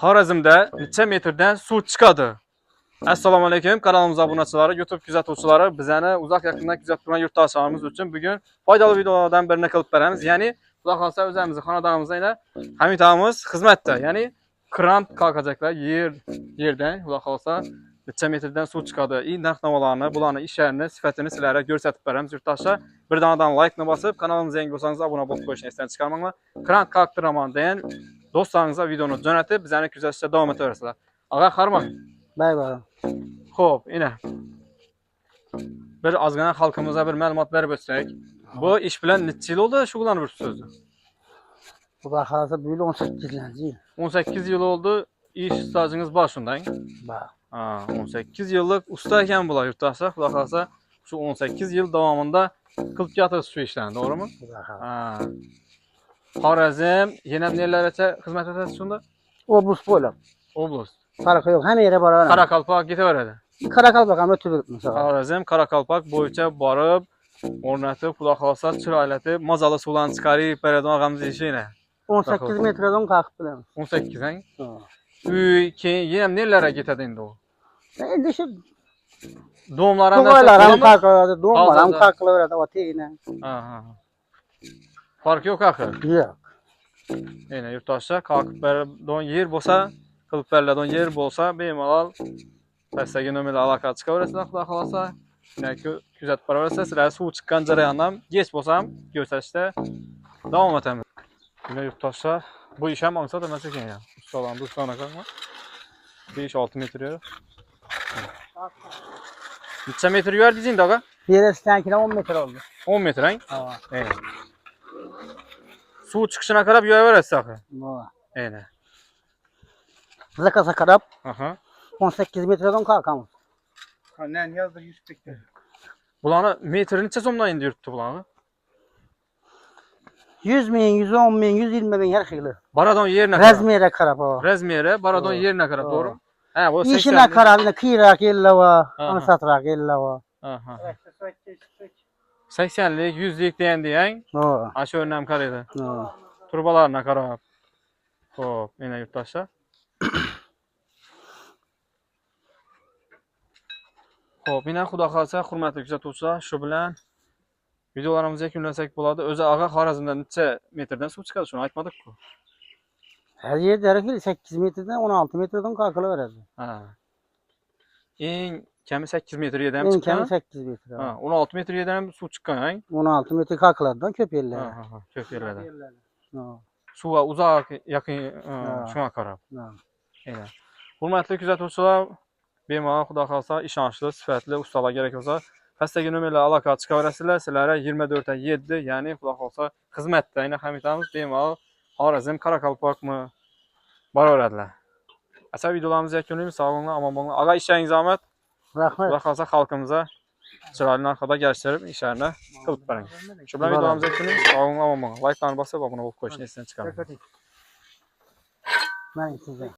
Xorazmda necha metrdan suv chiqadi? Assalomu alaykum, kanalimiz obunachilari, YouTube kuzatuvchilari, bizani uzoq yaqindan kuzatib turgan yurtdoshlarimiz uchun bugun foydali videolardan birini qilib beramiz. Ya'ni, xudo xolsa o'zimizning xonadonimizda Hamidamiz xizmatda, ya'ni kran kalkacaklar yerdan, xudo xolsa necha metrdan suv chiqadi, narx-navolarni, bularning ishlarini, sifatini sizlarga ko'rsatib beramiz yurtdoshlar. Bir donadan like-ni bosib, kanalimizga yangi bo'lsangiz obuna bo'lib qo'yishni esdan chiqarmanglar. Kran kalktiraman degan do'stlaringizga videoni jo'natib, bizani kuzatishda davom etaverasizlar. Ag'a qarmang. Bay. Xo'p, ina. Bir ozgina xalqimizga bir ma'lumot berib o'tsak, bu ish bilan necha yil bo'ldi shug'ullanib yuribsiz? Xudo xolasa bu yil 18-yil. 18 yil oldu ish stajingiz bor shundan. Bor. 18 yillik usta ekan bular yurtdoshlar. Xudo xolasa shu 18 yil davomida qilib keltirsiz shu ishlarni, to'g'rimi? Xudo xolasa. Xorazm, yana nelargacha xizmat etasiz shunda? Oblast bo'ylab. Oblast. Farqi yo'q, hamma yerga boraveradi. Qoraqalpoq ketaveradi. Qoraqalpoq ham o'tib yuribmiz. Xorazm, Qoraqalpoq bo'yicha borib, o'rnatib, xudo xolasa chiroylatib, mazali suvlarni chiqarib beradigan og'amiz ishini. 18 metrdan qalqib bilamiz. 18 ang? Uy, keyin yana nelarga ketadi endi u? Endi shu Domlar ham ham qalqadi, domlar ham qalqilaveradi, otegina. Farq yo'q axir. Yo'q. Yana yurtdoshlar qalqib beradigan yer bo'lsa, qilib beriladigan yer bo'lsa, bemalol pastdagi nomerga aloqa chiqaverasizlar, xudo xolasa. Yoki kuzatib boraverasiz, sizlar suv chiqqan jarayondan kech bo'lsa ham ko'rsatishda davom etamiz. Yana yurtdoshlar, bu ish ham ongsa emas ekan ya. Ustalarni do'stona qilma. 5-6 metr yer. Necha metr yurdingiz endi aka? Yerasidan 10 metr oldu. 10 metr ang? Ha. Evet. Suv chiqishina qarab yoyaverasiz axir. Bo'la. Ayni. Zakasa qarab Aha. 18 metrdan qalqamiz. Annen yazdı 100 bekler. Bularni metri necha so'mdan endi yuribdi bularni? 100 ming, 110 ming, 120 ming har xil. Baradon yerine qarab. Razmere qarab. Razmeri, baradon yerine qarab, to'g'rimi? Ha, bu 80. İşine qarab, qiyroq yellava, ansatrak yellava. Aha. 80lik, 100lik deganding. Ha. Ana o'rni ham qaraydi. Ha. Turbalarni qarab. Xo'p, yana yurtdoshlar. Xo'p, yana xudo xolsa, hurmatli kuzatuvchilar, shu bilan videolarimizni yakunlasak bo'ladi. O'zi ag'a Xorazmdan necha metrdan suv chiqadi, shuni aytmadik-ku. Her yerde her xil 8 metrdan 16 metrdan qalqilaveradi. Ha. Eng kami 8 metr yerdan ham Eng chiqqan. kami 8 metr. Ha, 16 metr yerdan ham suv chiqqan, 16 metr qalqiladidan ko'p yerlar. Ha, ko'p yerlarda. Ha. Suvga uzoq, yaqin shunga qarab. Ha. Aynan. Hurmatli kuzatuvchilar, bemalol xudo xolsa ishonchli, sifatli ustalar kerak bo'lsa, pastdagi nomerlarga aloqa chiqaverasizlar. Sizlarga 24/7, ya'ni xudo xolsa xizmatda, aynan Hamidamiz bemalol Xorazm, Qoraqalpoqmi boraveradilar. Asa videolarimizni yakunlaymiz. Sog' bo'linglar, omon bo'linglar. Ag'a ishlaringiz omad. Rahmat. Xudo xolsa xalqimizga chiroyli narxda kelishtirib ishlarni qilib bering. Shu bilan videolarimizni yakunlaymiz. Sog' bo'linglar, omon bo'linglar. Like-larni bosib, obuna bo'lib qo'yishni esdan chiqarmang. Mana sizga.